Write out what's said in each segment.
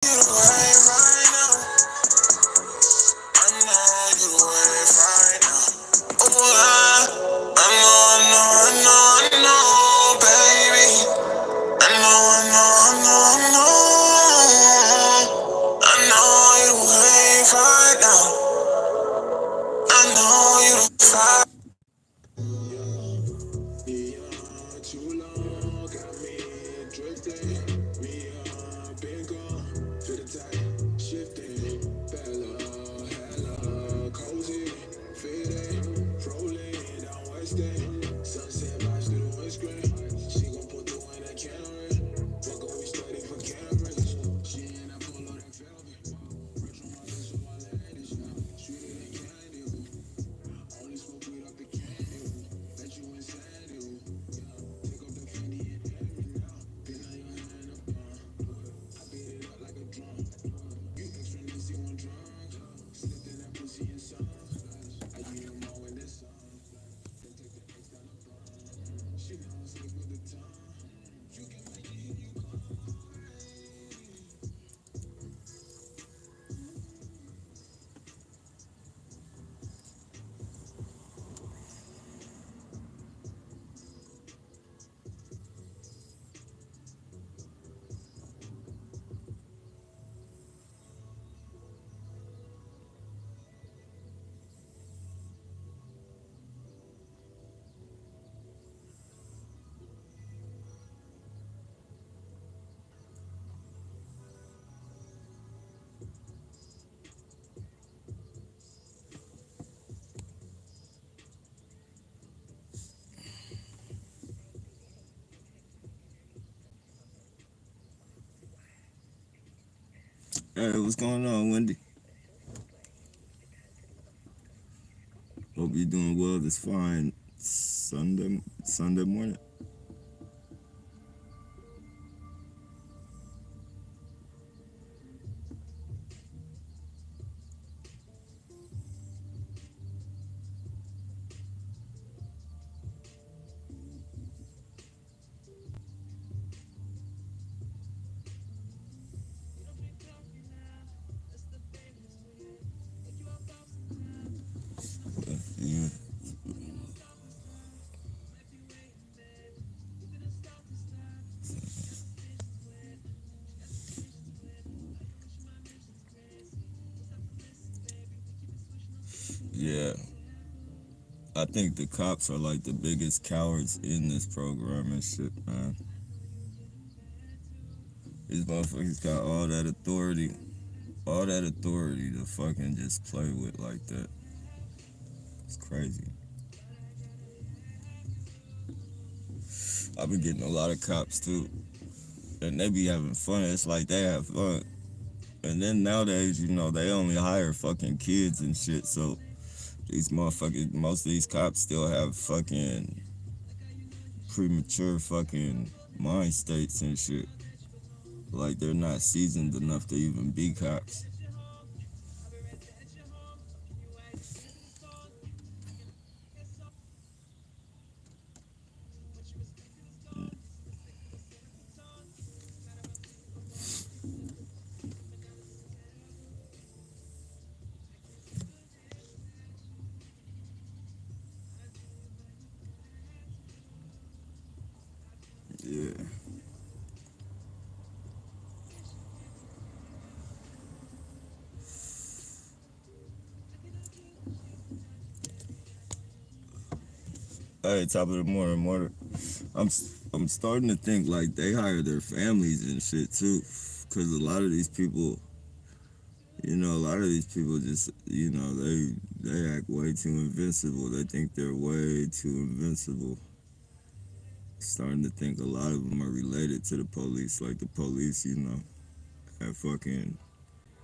You the wave right now. I know you the wave right now. Oh, I know, baby. I know. I know you the wave right now. I know you the fire. Hey, what's going on, Wendy? Hope you're doing well this fine Sunday morning. Yeah, yeah. I think the cops are like the biggest cowards in this program and shit, man. These motherfuckers got all that authority to fucking just play with like that. It's crazy. I've been getting a lot of cops too, and they be having fun. It's like they have fun. And then nowadays, they only hire fucking kids and shit. So these motherfuckers, most of these cops still have fucking premature fucking mind states and shit. Like they're not seasoned enough to even be cops. Yeah. Hey, top of the morning, morning. I'm starting to think like they hire their families and shit too, because a lot of these people, just, they act way too invincible. They think they're way too invincible. Starting to think a lot of them are related to the police. Like the police, have fucking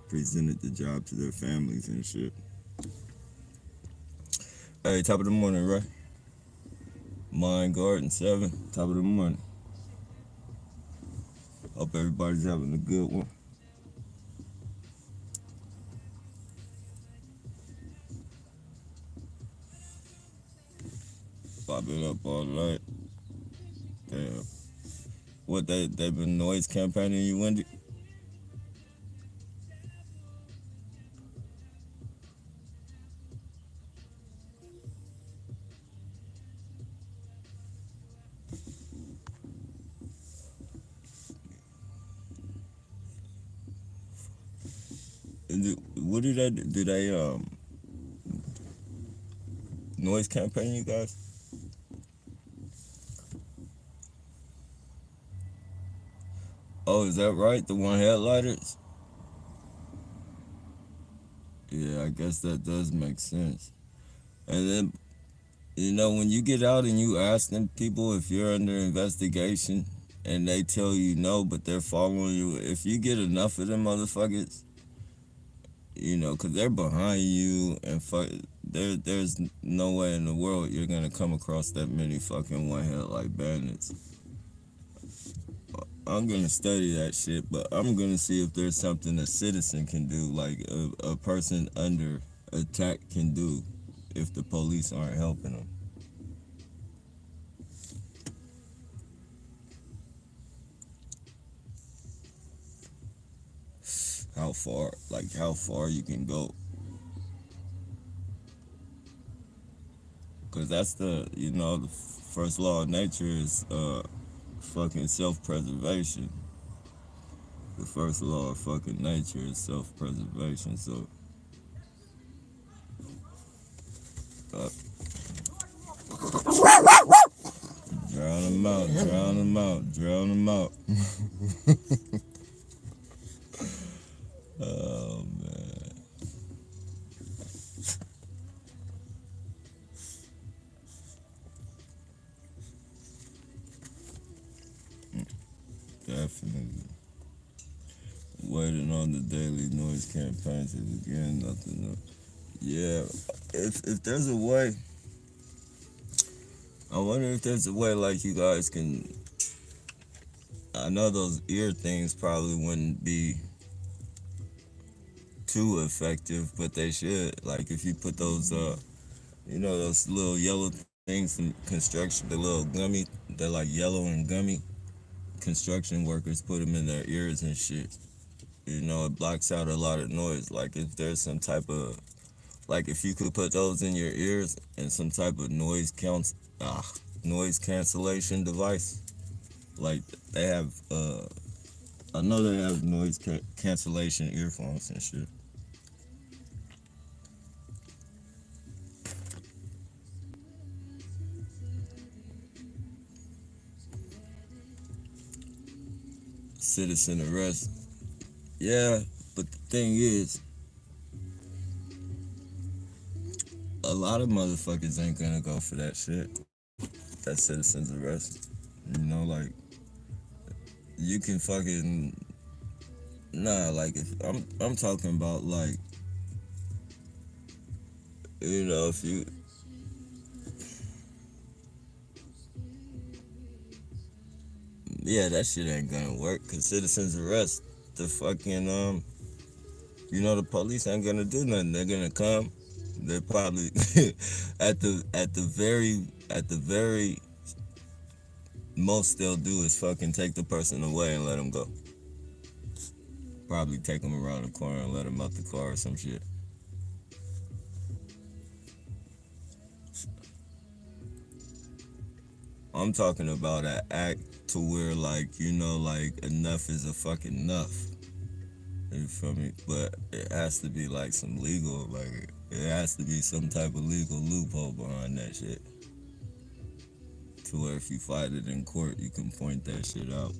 presented the job to their families and shit. Hey, top of the morning, right? Mind Garden 7, top of the morning. Hope everybody's having a good one. I've been up all night. Damn. What they been noise campaigning you, Wendy? What do they do? Do they noise campaign you guys? Oh, is that right? The one headlighters? Yeah, I guess that does make sense. And then, when you get out and you ask them people if you're under investigation and they tell you no, but they're following you, if you get enough of them motherfuckers, because they're behind you and there's no way in the world you're going to come across that many fucking one headlight bandits. I'm gonna study that shit, but I'm gonna see if there's something a citizen can do, like a person under attack can do, if the police aren't helping them. How far you can go, because that's the first law of nature is fucking self-preservation. The first law of fucking nature is self-preservation. So uh, drown them out, drown them out, drown them out. Oh man. Definitely. Waiting on the daily noise campaigns is again nothing new. Yeah, if there's a way, I wonder if there's a way like you guys can. I know those ear things probably wouldn't be too effective, but they should. Like if you put those, those little yellow things from construction, the little gummy, they're like yellow and gummy. Construction workers put them in their ears and shit. It blocks out a lot of noise. Like if there's some type of, like if you could put those in your ears and some type of noise cancellation device. Like they have, I know they have noise cancellation earphones and shit. Citizen arrest. Yeah, but the thing is, a lot of motherfuckers ain't gonna go for that shit. That citizen's arrest. Like you can fucking like if I'm talking about like if you that shit ain't gonna work because citizen's arrest, the fucking the police ain't gonna do nothing. They're gonna come. They're probably at the very most they'll do is fucking take the person away and let them go. Probably take them around the corner and let them out the car or some shit. I'm talking about an act to where like like enough is a fucking enough. You feel me? But it has to be like some legal, like it has to be some type of legal loophole behind that shit. To where if you fight it in court, you can point that shit out.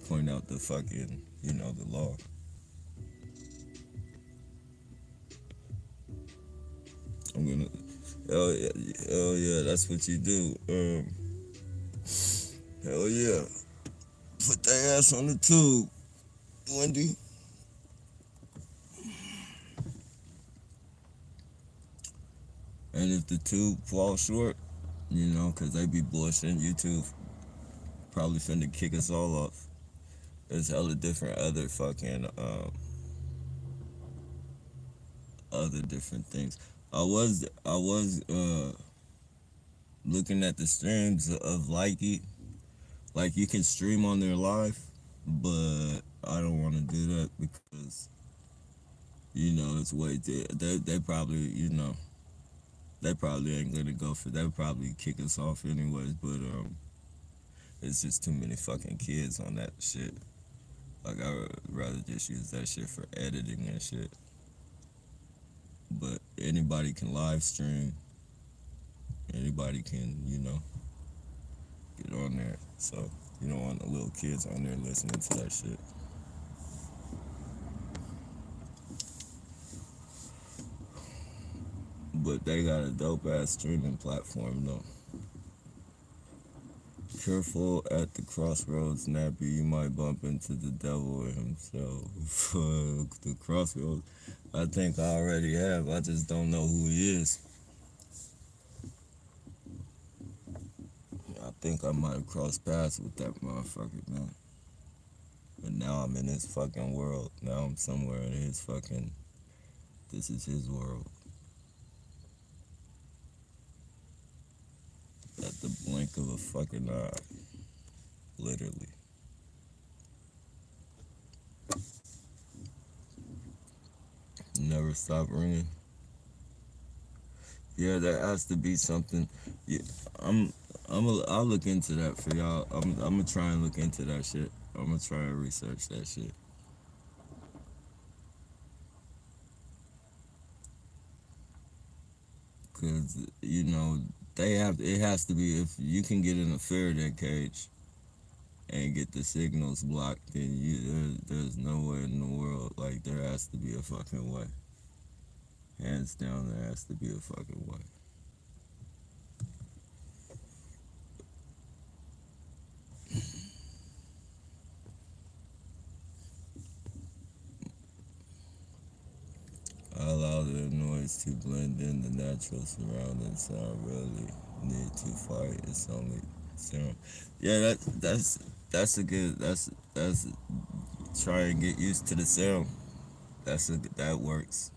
Point out the fucking, the law. I'm gonna, hell yeah, that's what you do. Hell yeah. Put their ass on the tube, Wendy. And if the tube falls short, because they be bullshitting, YouTube probably finna kick us all off. There's hella different other different things. I was looking at the streams of Likey. Like you can stream on their live, but I don't want to do that because it's way they probably they probably ain't gonna go for. They'll probably kick us off anyways. But it's just too many fucking kids on that shit. Like I would rather just use that shit for editing and shit. But anybody can live stream. Anybody can, get on there. So you don't want the little kids on there listening to that shit. But they got a dope ass streaming platform though. Careful at the crossroads, Nappy. You might bump into the devil himself. Fuck the crossroads. I think I already have. I just don't know who he is. I think I might have crossed paths with that motherfucker, man. But now I'm in his fucking world. Now I'm somewhere in his fucking. This is his world. At the blink of a fucking eye. Literally. Never stop ringing. Yeah, there has to be something. Yeah, I'll look into that for y'all. I'm gonna try and look into that shit. I'm gonna try and research that shit. Cause it has to be, if you can get in a Faraday cage and get the signals blocked, then there's no way in the world. Like there has to be a fucking way. Hands down, there has to be a fucking way. I allow the noise to blend in the natural surroundings. I don't really need to fight. It's only serum. Yeah, that's a good. That's try and get used to the serum. That works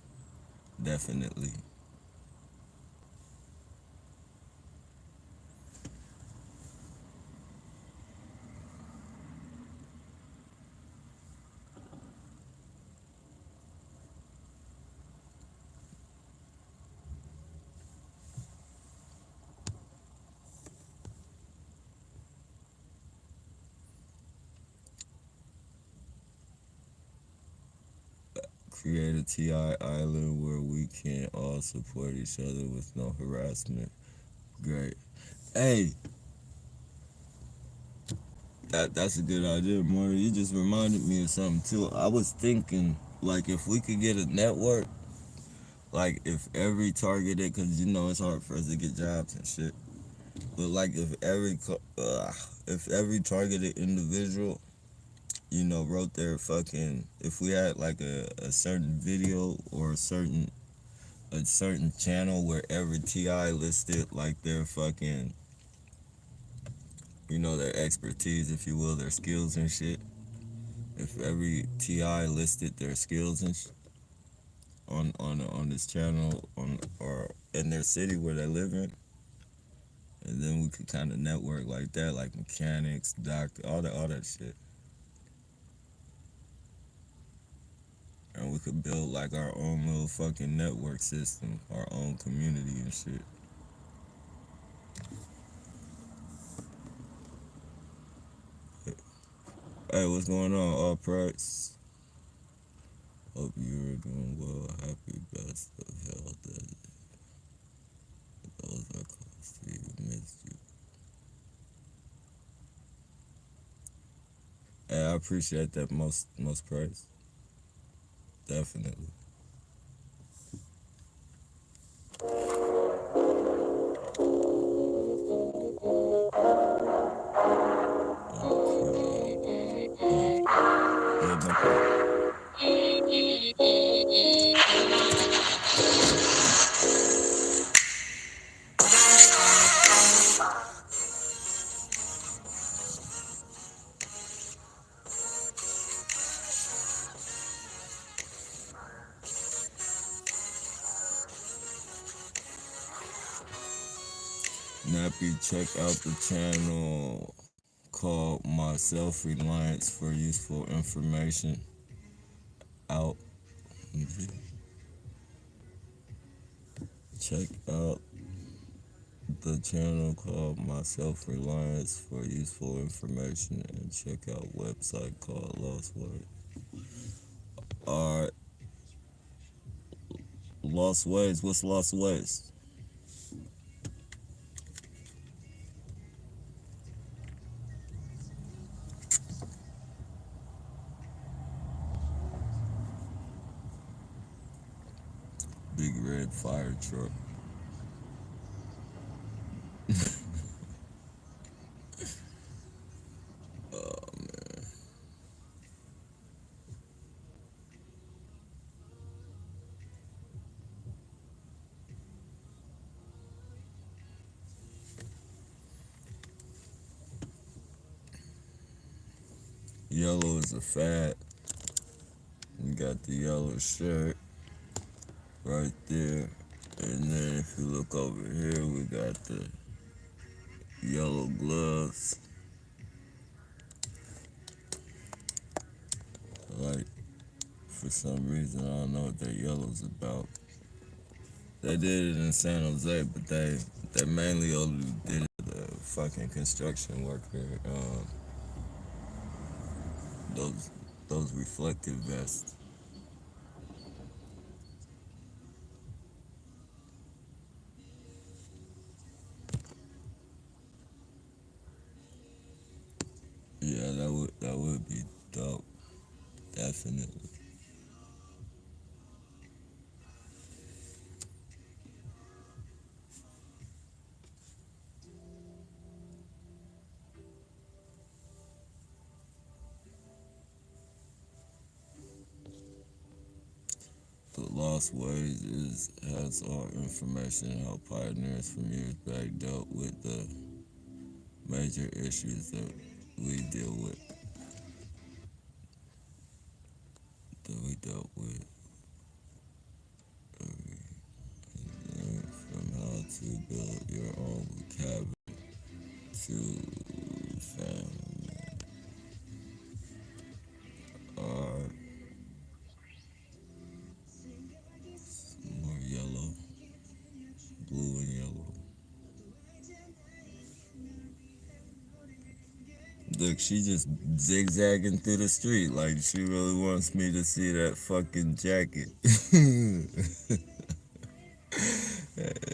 definitely. Create a TI island where we can all support each other with no harassment. Great. Hey, that's a good idea, Marty. You just reminded me of something too. I was thinking, like, if we could get a network, like, if every targeted, because it's hard for us to get jobs and shit. But like, if every targeted individual, wrote their fucking, if we had like a certain video or a certain channel where every TI listed like their fucking, their expertise, if you will, their skills and shit. If every TI listed their skills and on this channel or in their city where they live in, and then we could kind of network like that, like mechanics, doctor, all that shit, and we could build like our own little fucking network system, our own community and shit. Hey, what's going on, All Price? Hope you're doing well. Happy best of health. Those are close to you. Missed you. Hey, I appreciate that most praise. Definitely. Yeah, no problem. Nappy, check out the channel called My Self Reliance for useful information. Out. Check out the channel called My Self Reliance for useful information, and check out website called Lost Ways. Alright, Lost Ways. What's Lost Ways? Big red fire truck. Oh man. Yellow is a fad. You got the yellow shirt right there. And then if you look over here, we got the yellow gloves. Like, for some reason, I don't know what that yellow's about. They did it in San Jose, but they mainly only did it the fucking construction worker. Those those reflective vests. Yeah, that would be dope. Definitely. The Lost Ways has our information and how pioneers from years back dealt with the major issues that we deal with. That we dealt with. From how to build your own cabin to family. Alright, more yellow, blue and yellow. Look, she just zigzagging through the street like she really wants me to see that fucking jacket.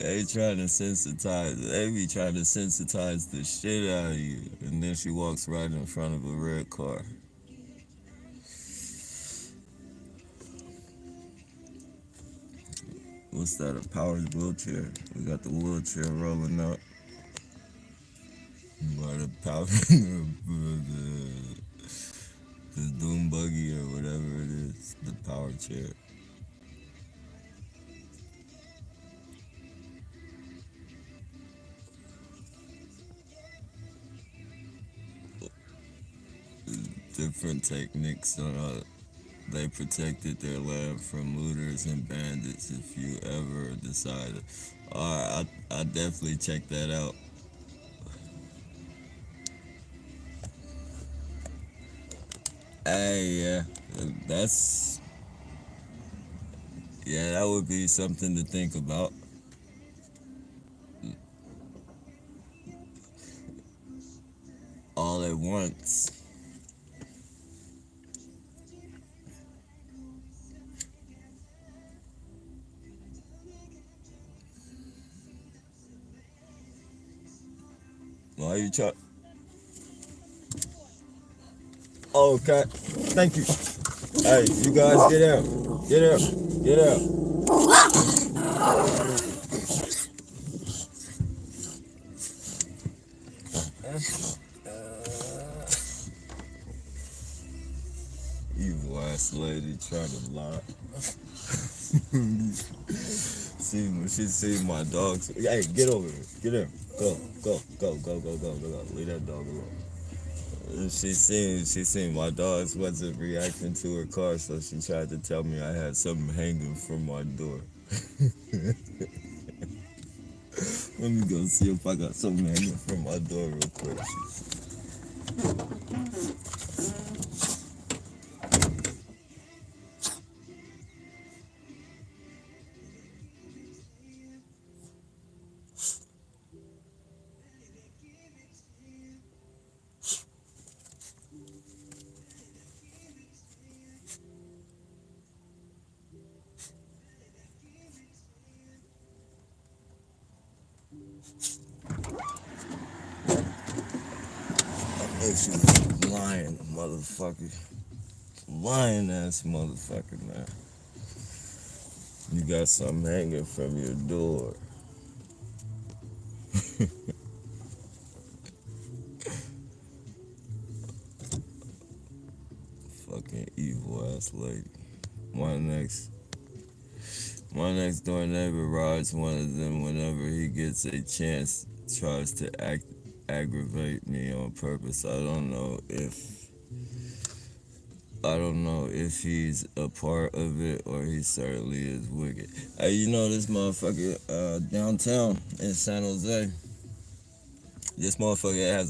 They trying to sensitize. They be trying to sensitize the shit out of you, and then she walks right in front of a red car. What's that? A powered wheelchair? We got the wheelchair rolling up. By the power, the doom buggy or whatever it is, the power chair. Different techniques on how they protected their land from looters and bandits. If you ever decided, alright, I definitely check that out. Hey, yeah, that's yeah, that would be something to think about. All at once. Why you try? Oh, okay. Thank you. Hey, you guys get out. Get out. Get out. Evil ass lady trying to lie. See, when she see my dogs. Hey, get over here. Get here. Go, go, go, go, go, go, go, go. Leave that dog alone. And she seen my dogs wasn't reacting to her car, so she tried to tell me I had something hanging from my door. Let me go see if I got something hanging from my door real quick. If you lying, motherfucker. Lying ass motherfucker, man. You got something hanging from your door. Fucking evil ass lady. My next door neighbor rides one of them whenever he gets a chance, tries to aggravate me on purpose. I don't know if he's a part of it or he certainly is wicked. Hey, you know this motherfucker downtown in San Jose. This motherfucker has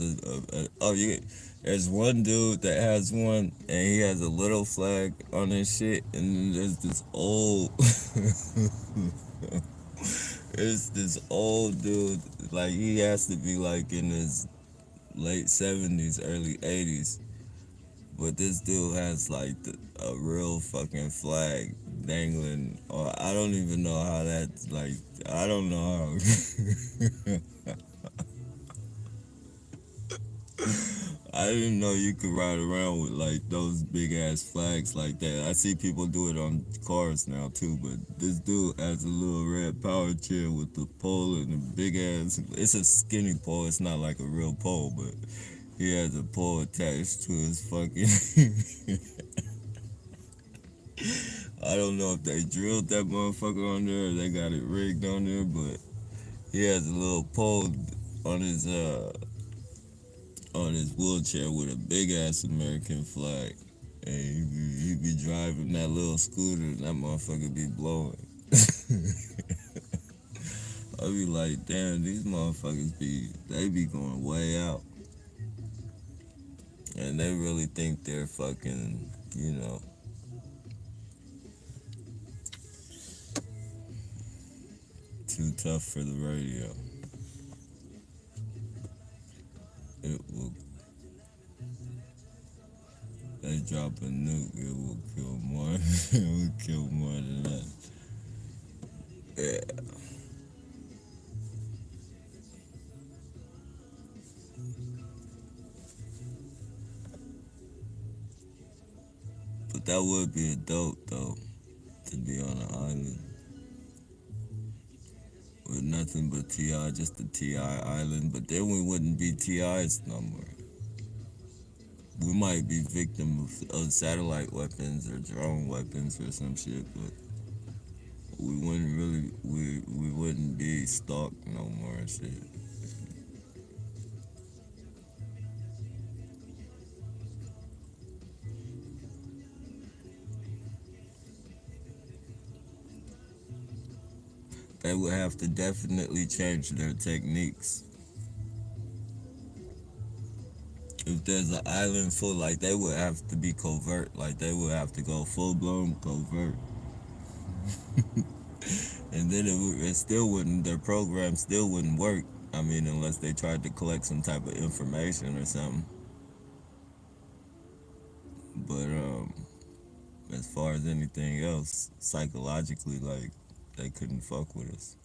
there's one dude that has one and he has a little flag on his shit, and then there's this old it's this old dude, like he has to be like in his late 70s, early 80s. But this dude has like a real fucking flag dangling, or I don't even know how that's like. I don't know how. I didn't know you could ride around with like those big ass flags like that. I see people do it on cars now too, but this dude has a little red power chair with the pole and the big ass. It's a skinny pole. It's not like a real pole, but he has a pole attached to his fucking. I don't know if they drilled that motherfucker on there or they got it rigged on there, but he has a little pole on his wheelchair with a big ass American flag. And he be driving that little scooter and that motherfucker be blowing. I be like, damn, these motherfuckers they be going way out. And they really think they're fucking, too tough for the radio. It will. They drop a nuke, it will kill more. It will kill more than that. Yeah. But that would be a dope though, to be on an island with nothing but T.I., just the T.I. island. But then we wouldn't be T.I.'s no more. We might be victims of satellite weapons or drone weapons or some shit, but we wouldn't be stalked no more and shit. They would have to definitely change their techniques. If there's an island full, like they would have to be covert, like they would have to go full blown covert. And then it still wouldn't, their program still wouldn't work. I mean, unless they tried to collect some type of information or something. But as far as anything else, psychologically, like they couldn't fuck with us.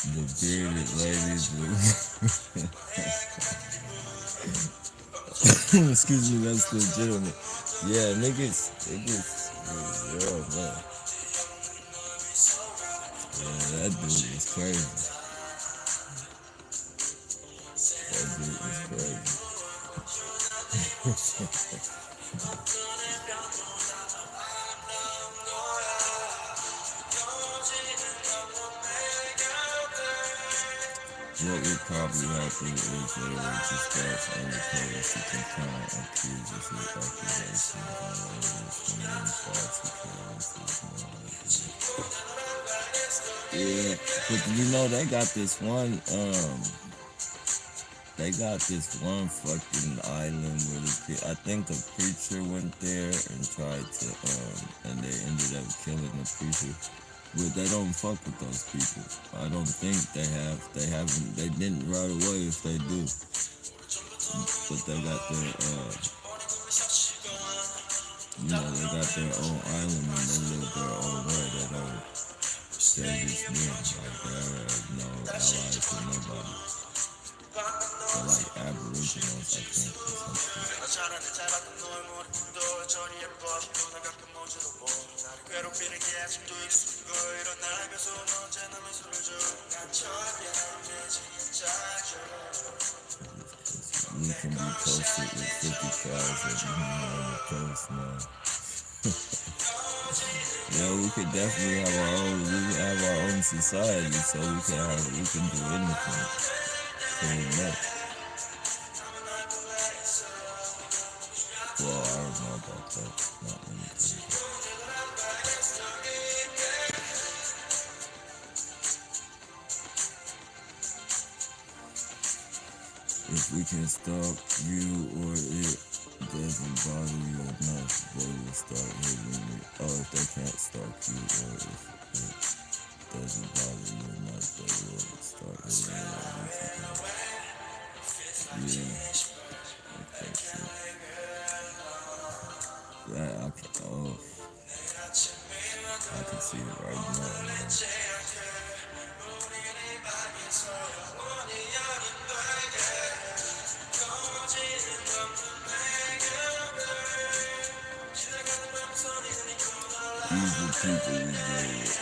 The bearded ladies. Excuse me, that's legitimate. Yeah, niggas, yeah, man. Yeah, that dude was crazy. That dude was crazy. What would probably happen is they would just ask undercover to confirm accusers with accusations and yeah, but you know they got this one they got this one fucking island where I think a preacher went there and tried to and they ended up killing the preacher. But they don't fuck with those people. I don't think they didn't right away if they do. But they got their they got their own island and they live their own way. They're just them. Like they're no allies with nobody. They're like aboriginals, I think, or some shit. You can be posted with 50 cows at on the coast, man. Yeah, we could definitely have our own society, so we can do anything. Pretty much. Well, I don't know about that. Not anything. If we can stop you or it doesn't bother you enough, they will start hitting you. Oh, if they can't stalk you or if it doesn't bother you enough, they will start hitting you. Yeah. Okay, shit. Yeah, I can see it right now, man. These are people we deal with.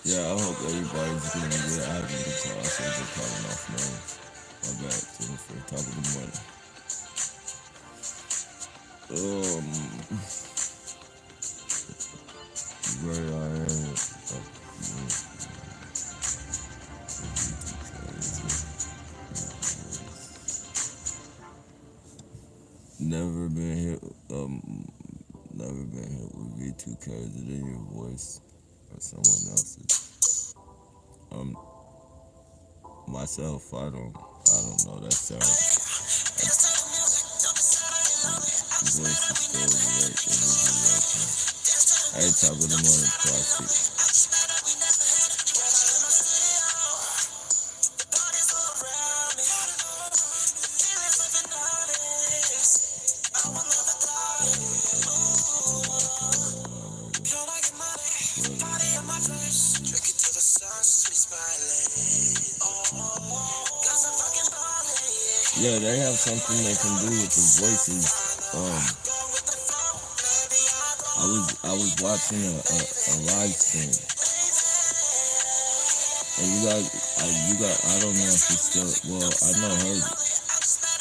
Yeah, I hope everybody's doing good. I haven't been called. I said they're calling off names. My bad, Jennifer. Top of the morning. Where I am. Never been hit with V2K. Is it in your voice or someone else's? Myself, I don't know. That sounds voice is still right. Hey, top of the morning, plastic. Yeah, they have something they can do with the voices. I was watching a live stream, and I don't know if it's still. Well, I know her.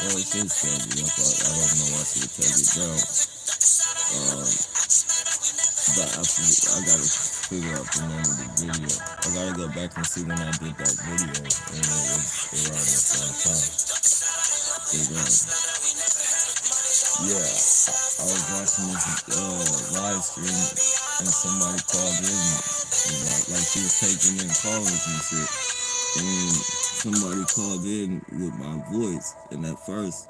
Well, it should still be up. I don't know why she would take it down. But I gotta figure out the name of the video. I gotta go back and see when I did that video, and it was around the same time. Yeah, I was watching this live stream and somebody called in, like she was taking in callers and shit, and somebody called in with my voice, and at first,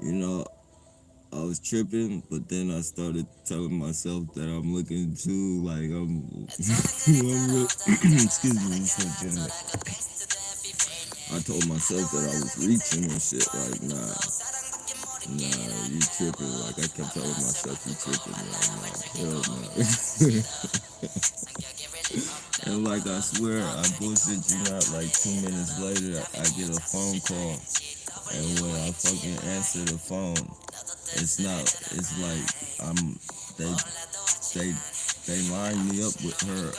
I was tripping, but then I started telling myself that I'm looking too, like excuse me, I told myself that I was reaching and shit, like, nah, you tripping. Like, I kept telling myself, you tripping. Like, hell no. And like, I swear, I bullshit you not, like 2 minutes later, I get a phone call. And when I fucking answer the phone, it's like, they lined me up with her,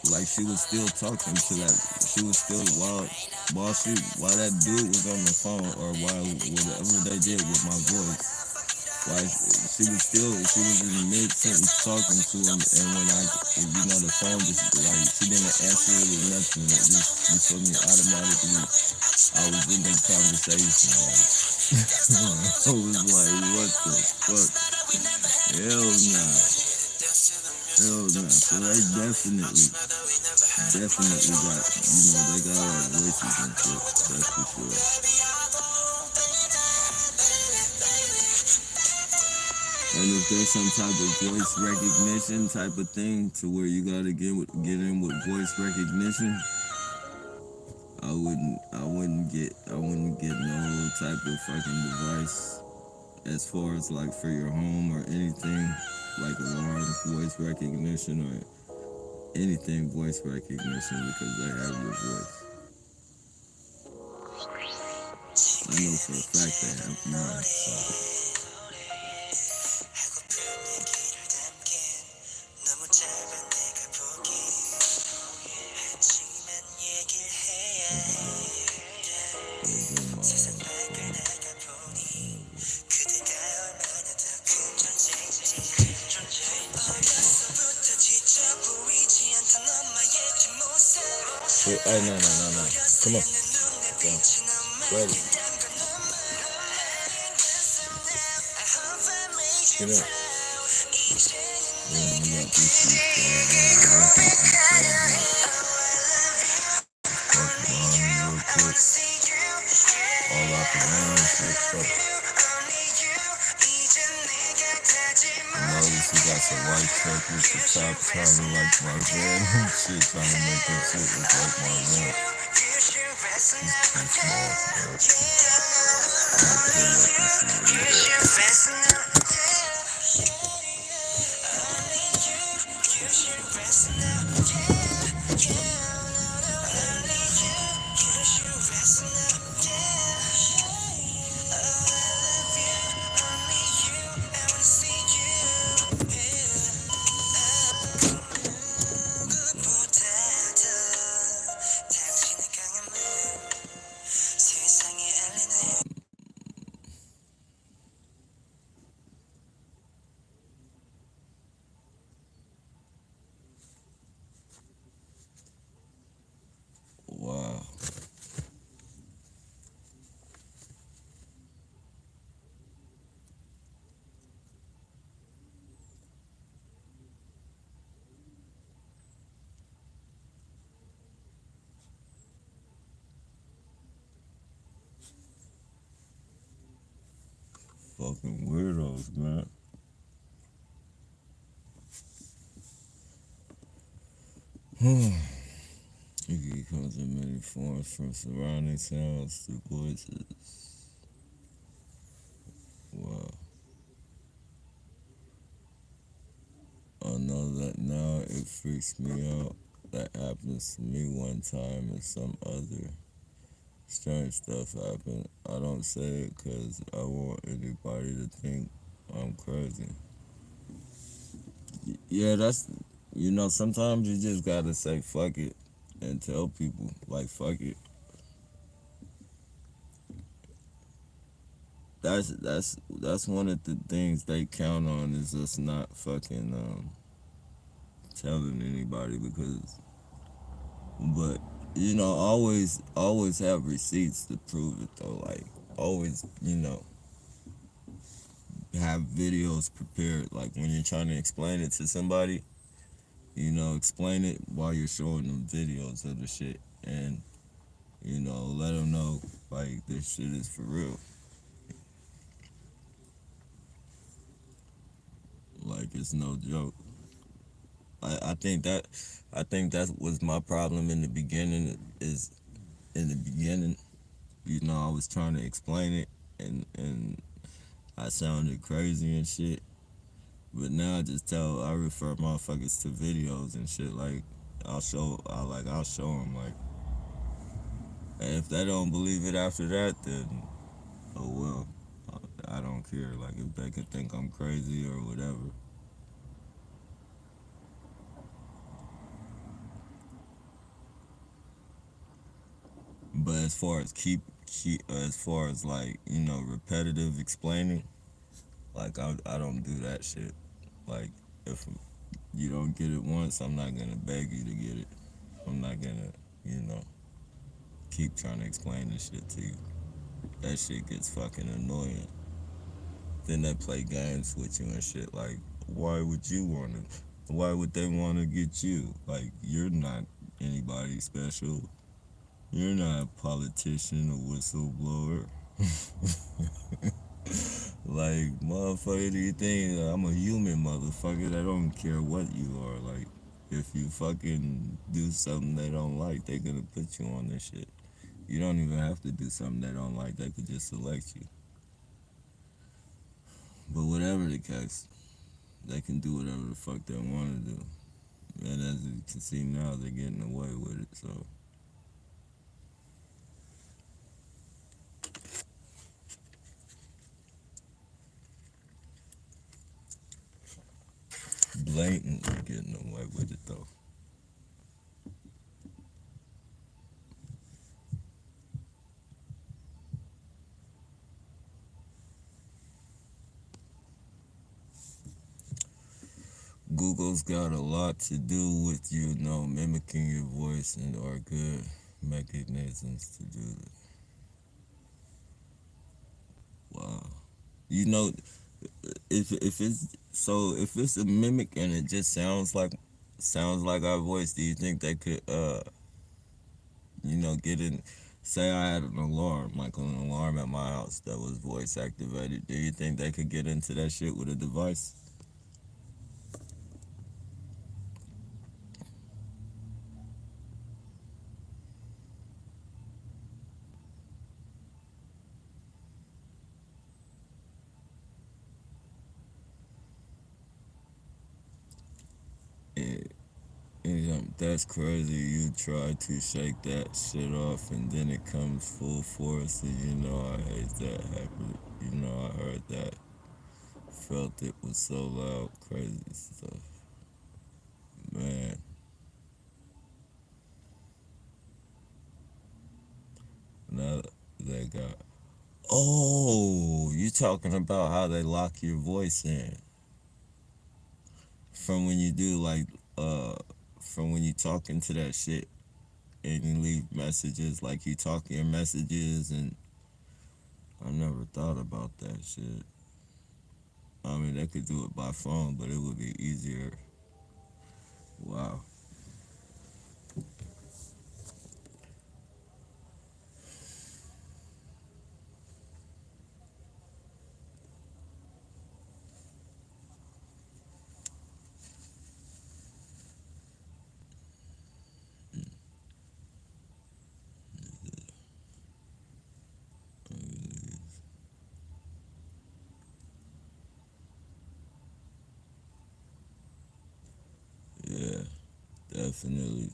like she was still talking to that, she was still, while that dude was on the phone, or while whatever they did with my voice, like she was in mid-sentence talking to him, and when the phone just, like, she didn't answer it or nothing, it just, you feel me, automatically, I was in the conversation, like, I was like, what the fuck, hell nah. Hell no. So they definitely got, they got like voices and shit. That's for sure. And if there's some type of voice recognition type of thing to where you gotta get in with voice recognition, I wouldn't get no type of fucking device as far as like for your home or anything like alarm voice recognition or anything voice recognition because they have your voice. I know for a fact they have mine. So. Hey, no. Come on. Ready. Get up. All out the rain and shit. Notice he got some white check with the top trying to like my red and shit, trying to make that shit look like my red. He's too small for wow. Fucking weirdos, man. It comes in many forms from surrounding sounds to voices. Wow. I know that now it freaks me out. That happens to me one time and some other strange stuff happened. I don't say it because I want anybody to think I'm crazy. Yeah, that's, sometimes you just gotta say fuck it and tell people, like, fuck it. That's one of the things they count on is us not fucking telling anybody but always have receipts to prove it though. Like always, have videos prepared. Like when you're trying to explain it to somebody, explain it while you're showing them videos of the shit and let them know like this shit is for real. Like it's no joke. I think that was my problem in the beginning. Is in the beginning, I was trying to explain it, and I sounded crazy and shit. But now I refer motherfuckers to videos and shit. Like I'll show them like, and if they don't believe it after that, then oh well, I don't care. Like if they could think I'm crazy or whatever. But as far as like repetitive explaining, like I don't do that shit. Like if you don't get it once, I'm not gonna beg you to get it. I'm not gonna keep trying to explain this shit to you. That shit gets fucking annoying. Then they play games with you and shit. Like Why would they want to get you? Like, you're not anybody special. You're not a politician or whistleblower. Like, motherfucker, do you think I'm a human motherfucker that don't care what you are? Like, if you fucking do something they don't like, they gonna put you on this shit. You don't even have to do something they don't like, they could just select you. But whatever the case, they can do whatever the fuck they want to do. And as you can see now, they're getting away with it, so. Blatantly getting away with it, though. Google's got a lot to do with, mimicking your voice and are good mechanisms to do that. Wow. You know, if it's a mimic and it just sounds like our voice, do you think they could get in? Say I had an alarm, like an alarm at my house that was voice activated. Do you think they could get into that shit with a device? Yeah. Yeah, that's crazy. You try to shake that shit off and then it comes full force. And I hate that happen. I heard that. Felt it was so loud. Crazy stuff. Man. Now they got. Oh, you talking about how they lock your voice in from when you do uh, from when you talk into that shit and you leave messages, like you talk your messages, and I never thought about that shit. I mean, they could do it by phone, but it would be easier. Wow. Yeah, definitely.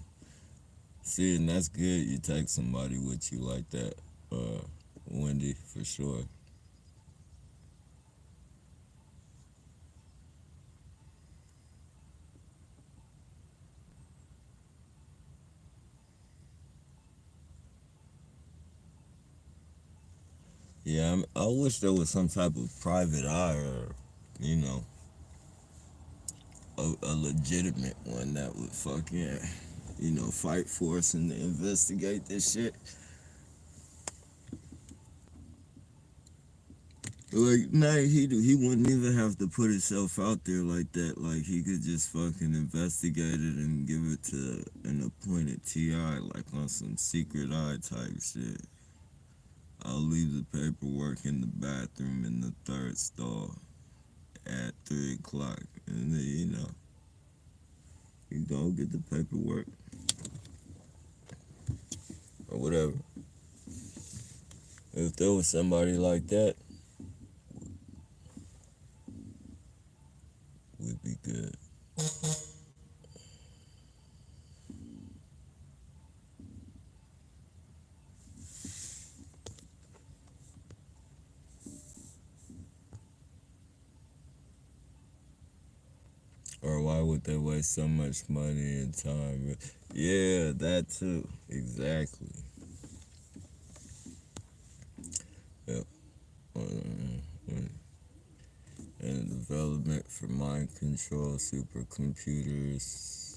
See, and that's good. You take somebody with you like that, Wendy, for sure. Yeah, I wish there was some type of private eye or, you know, a legitimate one that would fucking, fight for us and investigate this shit. Like, nah, he wouldn't even have to put himself out there like that. Like, he could just fucking investigate it and give it to an appointed TI, like on some secret eye type shit. I'll leave the paperwork in the bathroom in the third stall at 3 o'clock. And then, you go get the paperwork or whatever. If there was somebody like that, we'd be good. Or why would they waste so much money and time? Yeah, that too. Exactly. Yep. And development for mind control supercomputers.